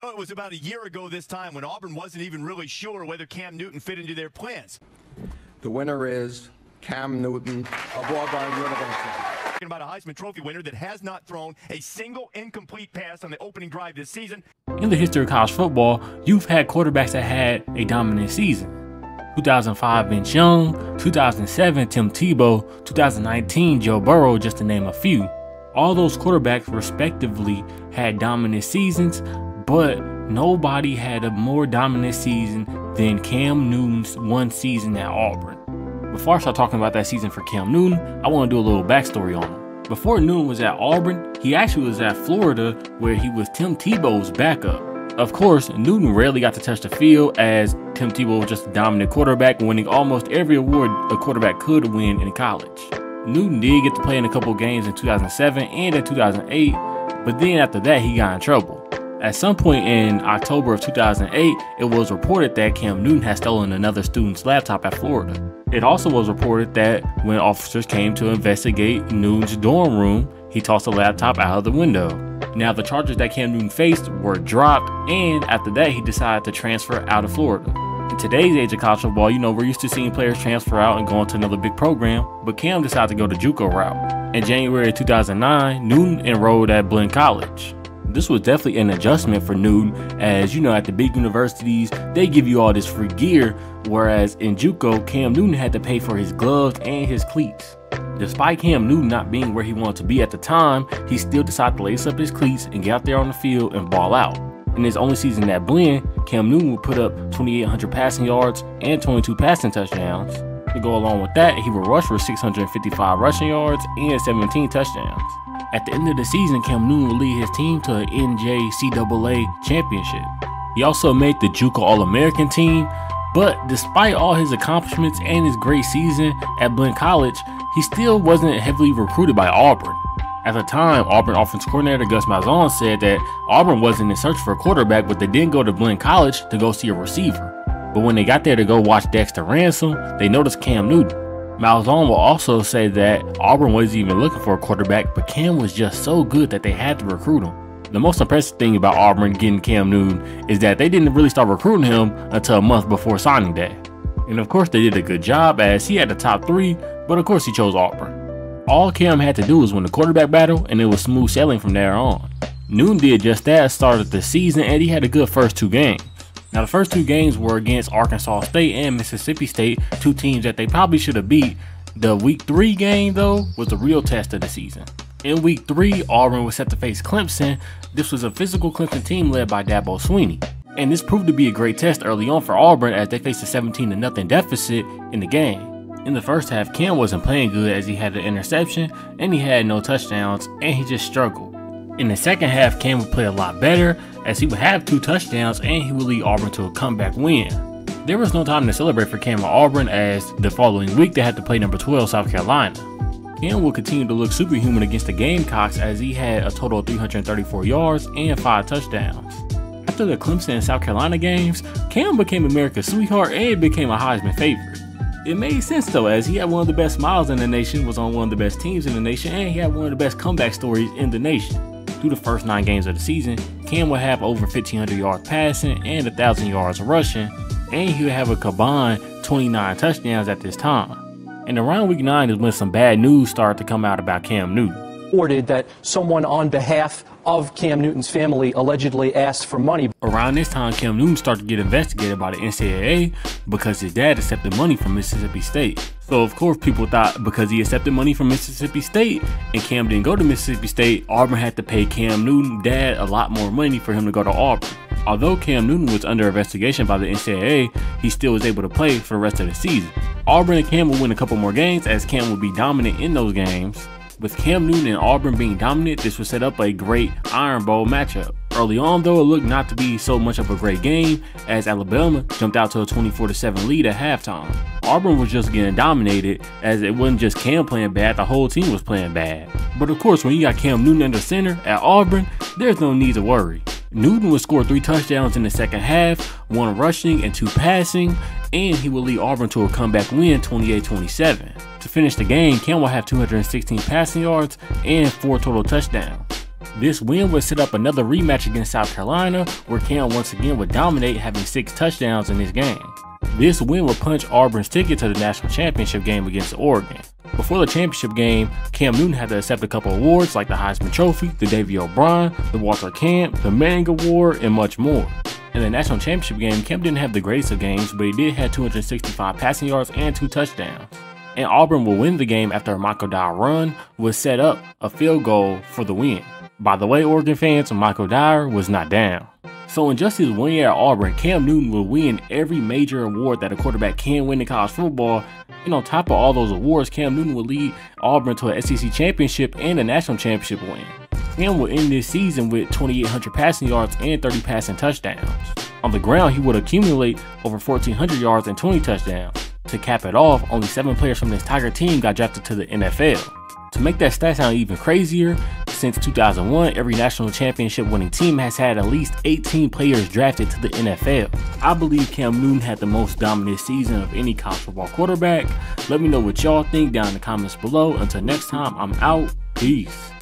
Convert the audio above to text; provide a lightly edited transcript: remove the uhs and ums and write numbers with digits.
Oh, it was about a year ago this time when Auburn wasn't even really sure whether Cam Newton fit into their plans. The winner is Cam Newton of Auburn University. Talking about a Heisman Trophy winner that has not thrown a single incomplete pass on the opening drive this season. In the history of college football, you've had quarterbacks that had a dominant season. 2005, Vince Young, 2007, Tim Tebow, 2019, Joe Burrow, just to name a few. All those quarterbacks respectively had dominant seasons, but nobody had a more dominant season than Cam Newton's one season at Auburn. Before I start talking about that season for Cam Newton, I want to do a little backstory on him. Before Newton was at Auburn, he actually was at Florida, where he was Tim Tebow's backup. Of course, Newton rarely got to touch the field, as Tim Tebow was just a dominant quarterback, winning almost every award a quarterback could win in college. Newton did get to play in a couple games in 2007 and in 2008, but then after that he got in trouble. At some point in October of 2008, it was reported that Cam Newton had stolen another student's laptop at Florida. It also was reported that when officers came to investigate Newton's dorm room, he tossed the laptop out of the window. Now, the charges that Cam Newton faced were dropped, and after that, he decided to transfer out of Florida. In today's age of college football, we're used to seeing players transfer out and go on to another big program, but Cam decided to go the JUCO route. In January 2009, Newton enrolled at Blinn College. This was definitely an adjustment for Newton, as at the big universities, they give you all this free gear, whereas in JUCO, Cam Newton had to pay for his gloves and his cleats. Despite Cam Newton not being where he wanted to be at the time, he still decided to lace up his cleats and get out there on the field and ball out. In his only season at Blinn, Cam Newton would put up 2,800 passing yards and 22 passing touchdowns. To go along with that, he would rush for 655 rushing yards and 17 touchdowns. At the end of the season, Cam Newton would lead his team to an NJCAA championship. He also made the JUCO All-American team, but despite all his accomplishments and his great season at Blinn College, he still wasn't heavily recruited by Auburn. At the time, Auburn offensive coordinator Gus Mahlzan said that Auburn wasn't in search for a quarterback, but they didn't go to Blinn College to go see a receiver. But when they got there to go watch Dexter Ransom, they noticed Cam Newton. Malzahn will also say that Auburn wasn't even looking for a quarterback, but Cam was just so good that they had to recruit him. The most impressive thing about Auburn getting Cam Newton is that they didn't really start recruiting him until a month before signing day. And of course they did a good job, as he had the top 3, but of course he chose Auburn. All Cam had to do was win the quarterback battle, and it was smooth sailing from there on. Newton did just that, started the season, and he had a good first 2 games. Now, the first 2 games were against Arkansas State and Mississippi State, 2 teams that they probably should have beat. The week 3 game, though, was the real test of the season. In week 3, Auburn was set to face Clemson. This was a physical Clemson team led by Tebow Sweeney. And this proved to be a great test early on for Auburn, as they faced a 17-0 deficit in the game. In the first half, Cam wasn't playing good, as he had an interception and he had no touchdowns, and he just struggled. In the second half, Cam would play a lot better, as he would have 2 touchdowns and he would lead Auburn to a comeback win. There was no time to celebrate for Cam at Auburn, as the following week they had to play number 12 South Carolina. Cam will continue to look superhuman against the Gamecocks, as he had a total of 334 yards and 5 touchdowns. After the Clemson and South Carolina games, Cam became America's sweetheart and became a Heisman favorite. It made sense though, as he had one of the best smiles in the nation, was on one of the best teams in the nation, and he had one of the best comeback stories in the nation. Through the first 9 games of the season, Cam would have over 1,500 yards passing and 1,000 yards rushing, and he would have a combined 29 touchdowns at this time. And around week 9 is when some bad news started to come out about Cam Newton. Reported that someone on behalf of Cam Newton's family allegedly asked for money. Around this time, Cam Newton started to get investigated by the NCAA because his dad accepted money from Mississippi State. So of course people thought because he accepted money from Mississippi State and Cam didn't go to Mississippi State, Auburn had to pay Cam Newton's dad a lot more money for him to go to Auburn. Although Cam Newton was under investigation by the NCAA, he still was able to play for the rest of the season. Auburn and Cam will win a couple more games, as Cam will be dominant in those games. With Cam Newton and Auburn being dominant, this would set up a great Iron Bowl matchup. Early on though, it looked not to be so much of a great game, as Alabama jumped out to a 24-7 lead at halftime. Auburn was just getting dominated, as it wasn't just Cam playing bad, the whole team was playing bad. But of course, when you got Cam Newton under center at Auburn, there's no need to worry. Newton would score 3 touchdowns in the second half, 1 rushing and 2 passing, and he would lead Auburn to a comeback win 28-27. To finish the game, Cam will have 216 passing yards and 4 total touchdowns. This win would set up another rematch against South Carolina, where Cam once again would dominate, having 6 touchdowns in this game. This win would punch Auburn's ticket to the national championship game against Oregon. Before the championship game, Cam Newton had to accept a couple awards like the Heisman Trophy, the Davy O'Brien, the Walter Camp, the Manning Award, and much more. In the national championship game, Cam didn't have the greatest of games, but he did have 265 passing yards and 2 touchdowns. And Auburn will win the game after a Michael Dyer run would set up a field goal for the win. By the way, Oregon fans, Michael Dyer was not down. So in just his 1 year at Auburn, Cam Newton will win every major award that a quarterback can win in college football. And on top of all those awards, Cam Newton will lead Auburn to an SEC championship and a national championship win. Cam will end this season with 2,800 passing yards and 30 passing touchdowns. On the ground, he would accumulate over 1,400 yards and 20 touchdowns. To cap it off, only 7 players from this Tiger team got drafted to the NFL. To make that stat sound even crazier, since 2001, every national championship winning team has had at least 18 players drafted to the NFL. I believe Cam Newton had the most dominant season of any college football quarterback. Let me know what y'all think down in the comments below. Until next time, I'm out. Peace.